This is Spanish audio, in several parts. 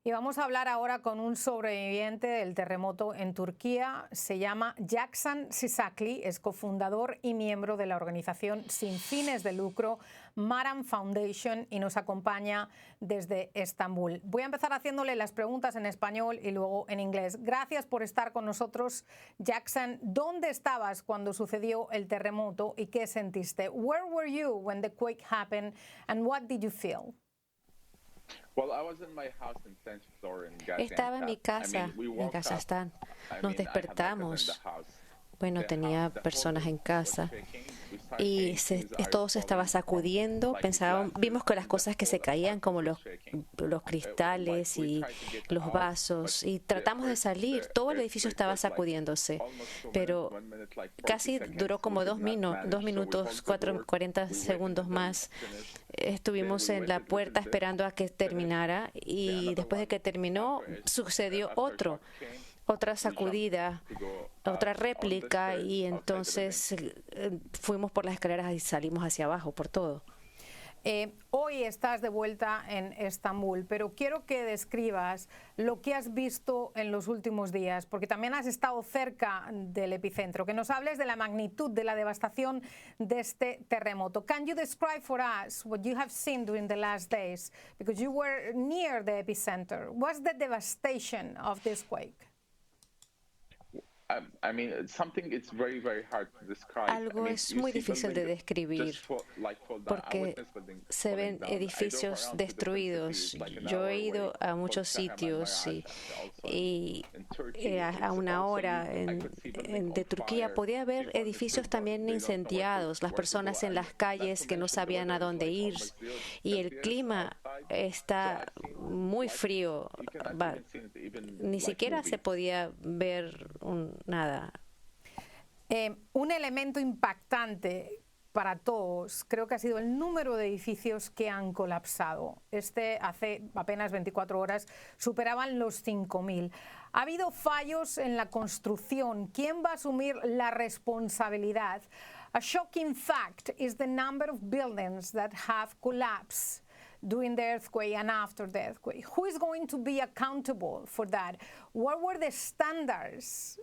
Y vamos a hablar ahora con un sobreviviente del terremoto en Turquía. Se llama Jackson Sisakli, es cofundador y miembro de la organización sin fines de lucro Maran Foundation y nos acompaña desde Estambul. Voy a empezar haciéndole las preguntas en español y luego en inglés. Gracias por estar con nosotros, Jackson. ¿Dónde estabas cuando sucedió el terremoto y qué sentiste? Where were you when the quake happened and what did you feel? Estaba en mi casa en Kazajstán. Nos despertamos. Bueno, tenía personas en casa y todo se estaba sacudiendo. Vimos que las cosas que se caían, como los cristales y los vasos, y tratamos de salir. Todo el edificio estaba sacudiéndose, pero casi duró como 2 minutos, 40 segundos más. Estuvimos en la puerta esperando a que terminara y después de que terminó sucedió otra sacudida, otra réplica, y entonces fuimos por las escaleras y salimos hacia abajo por todo. Hoy estás de vuelta en Estambul, pero quiero que describas lo que has visto en los últimos días, porque también has estado cerca del epicentro, que nos hables de la magnitud de la devastación de este terremoto. Can you describe for us what you have seen during the last days? Because you were near the epicenter. What's the devastation of this quake? Algo es muy difícil de describir porque se ven edificios destruidos. Yo he ido a muchos sitios y a una hora de Turquía podía ver edificios también incendiados, las personas en las calles que no sabían a dónde ir, y el clima está muy frío. Ni siquiera se podía ver nada. Un elemento impactante para todos creo que ha sido el número de edificios que han colapsado. Hace apenas 24 horas superaban los 5.000. Ha habido fallos en la construcción. ¿Quién va a asumir la responsabilidad? A shocking fact is the number of buildings that have collapsed during the earthquake and after the earthquake. Who is going to be accountable for that? What were the standards?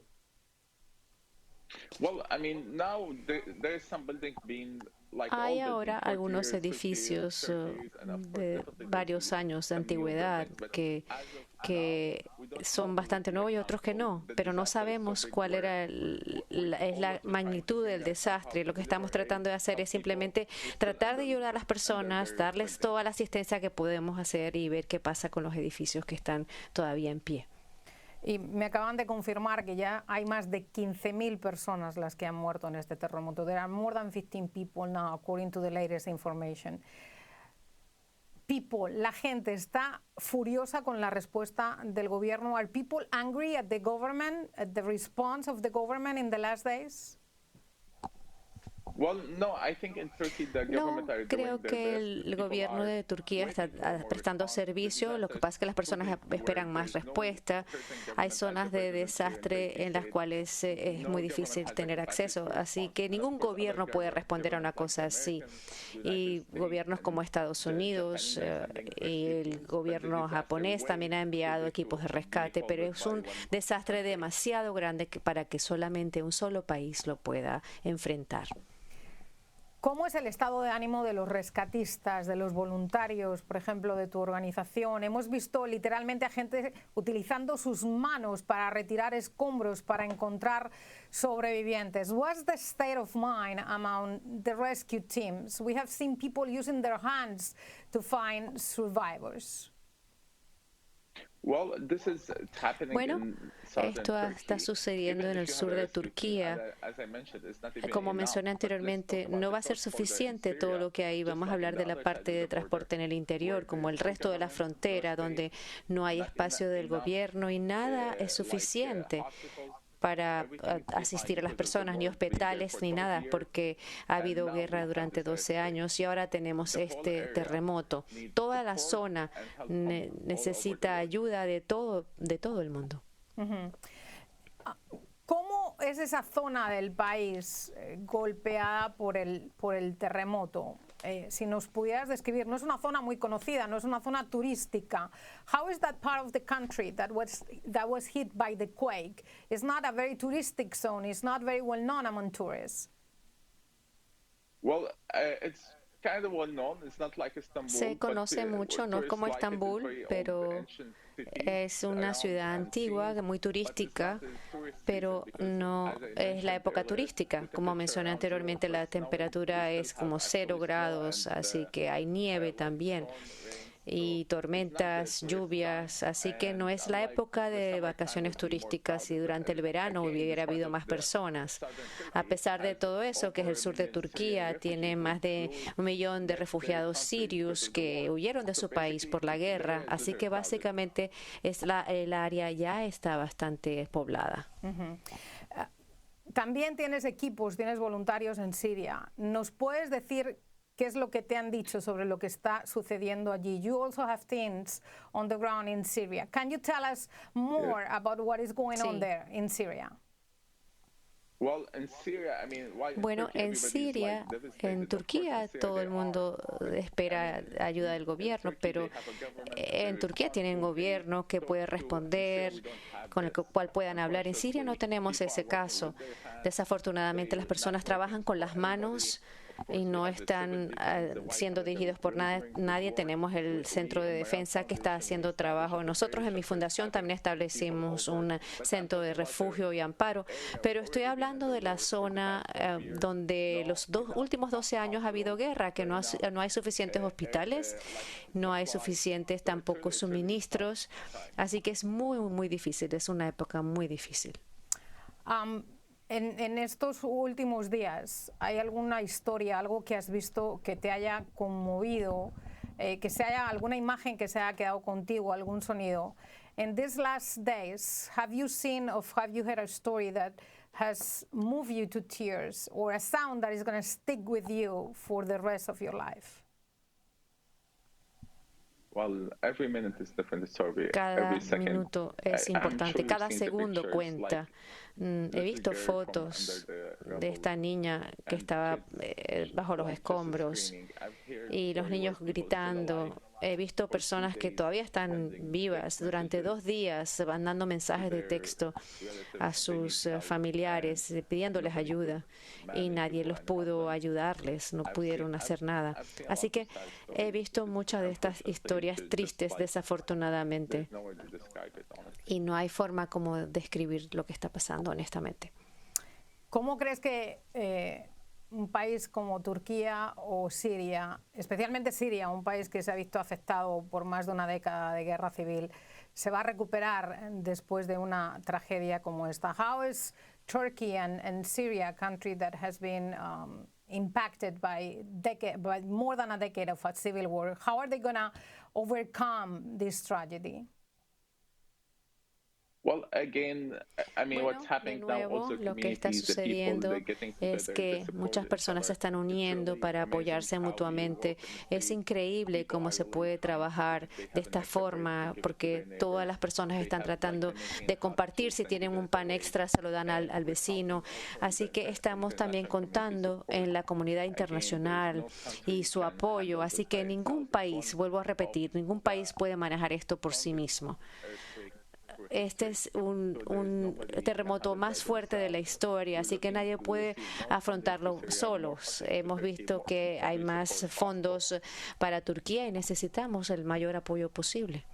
Hay ahora algunos edificios de varios años de antigüedad que son bastante nuevos y otros que no, pero no sabemos cuál es la magnitud del desastre. Lo que estamos tratando de hacer es simplemente tratar de ayudar a las personas, darles toda la asistencia que podemos hacer y ver qué pasa con los edificios que están todavía en pie. Y me acaban de confirmar que ya hay más de 15.000 personas las que han muerto en este terremoto. There are more than 15 people now, according to the latest information. La gente está furiosa con la respuesta del gobierno. Are people angry at the government, at the response of the government in the last days? No, creo que el gobierno de Turquía está prestando servicio. Lo que pasa es que las personas esperan más respuesta. Hay zonas de desastre en las cuales es muy difícil tener acceso. Así que ningún gobierno puede responder a una cosa así. Y gobiernos como Estados Unidos y el gobierno japonés también ha enviado equipos de rescate, pero es un desastre demasiado grande para que solamente un solo país lo pueda enfrentar. ¿Cómo es el estado de ánimo de los rescatistas, de los voluntarios, por ejemplo, de tu organización? Hemos visto literalmente a gente utilizando sus manos para retirar escombros, para encontrar sobrevivientes. What's the state of mind among the rescue teams? We have seen people using their hands to find survivors. Bueno, esto está sucediendo en el sur de Turquía. Como mencioné anteriormente, no va a ser suficiente todo lo que hay. Vamos a hablar de la parte de transporte en el interior, como el resto de la frontera, donde no hay espacio del gobierno y nada es suficiente para asistir a las personas, ni hospitales, ni nada, porque ha habido guerra durante 12 años y ahora tenemos este terremoto. Toda la zona necesita ayuda de todo el mundo. ¿Cómo es esa zona del país golpeada por el terremoto? si nos pudieras describir, no es una zona muy conocida, no es una zona turística. How is that part of the country that was hit by the quake? It's not a very touristic zone. It's not very well known among tourists. Well, it's kind of well known. It's not like Istanbul. Se conoce mucho, no como Estambul, pero es una ciudad antigua, muy turística, pero no es la época turística. Como mencioné anteriormente, la temperatura es como 0 grados, así que hay nieve también, y tormentas, lluvias, así que no es la época de vacaciones turísticas y durante el verano hubiera habido más personas. A pesar de todo eso, que es el sur de Turquía, tiene más de 1 millón de refugiados sirios que huyeron de su país por la guerra, así que básicamente el área ya está bastante poblada. También tienes equipos, tienes voluntarios en Siria. ¿Nos puedes decir qué es lo que te han dicho sobre lo que está sucediendo allí? You also have teams on the ground in Syria. Can you tell us more about what is going on there in Syria? Bueno, en Siria, en Turquía, todo el mundo espera ayuda del gobierno, pero en Turquía tienen un gobierno que puede responder, con el cual puedan hablar. En Siria no tenemos ese caso. Desafortunadamente, las personas trabajan con las manos y no están siendo dirigidos por nadie. Tenemos el centro de defensa que está haciendo trabajo. Nosotros en mi fundación también establecimos un centro de refugio y amparo, pero estoy hablando de la zona donde los últimos 12 años ha habido guerra, que no hay suficientes hospitales, no hay suficientes tampoco suministros, así que es muy, muy difícil, es una época muy difícil. En estos últimos días, ¿hay alguna historia, algo que has visto que te haya conmovido, que se haya alguna imagen que se haya quedado contigo, algún sonido? In these last days, have you seen or have you heard a story that has moved you to tears, or a sound that is going to stick with you for the rest of your life? Cada minuto es importante, cada segundo cuenta. He visto fotos de esta niña que estaba bajo los escombros y los niños gritando. He visto personas que todavía están vivas. Durante 2 días van dando mensajes de texto a sus familiares pidiéndoles ayuda y nadie los pudo ayudarles, no pudieron hacer nada. Así que he visto muchas de estas historias tristes, desafortunadamente, y no hay forma como describir lo que está pasando, honestamente. ¿Cómo crees que un país como Turquía o Siria, especialmente Siria, un país que se ha visto afectado por más de una década de guerra civil, se va a recuperar después de una tragedia como esta? How is Turkey and Syria, a country that has been impacted by more than a decade of a civil war, how are they going to overcome this tragedy? De nuevo, lo que está sucediendo es que muchas personas se están uniendo para apoyarse mutuamente. Es increíble cómo se puede trabajar de esta forma, porque todas las personas están tratando de compartir. Si tienen un pan extra, se lo dan al vecino. Así que estamos también contando en la comunidad internacional y su apoyo. Así que ningún país, vuelvo a repetir, ningún país puede manejar esto por sí mismo. Este es un terremoto más fuerte de la historia, así que nadie puede afrontarlo solos. Hemos visto que hay más fondos para Turquía y necesitamos el mayor apoyo posible.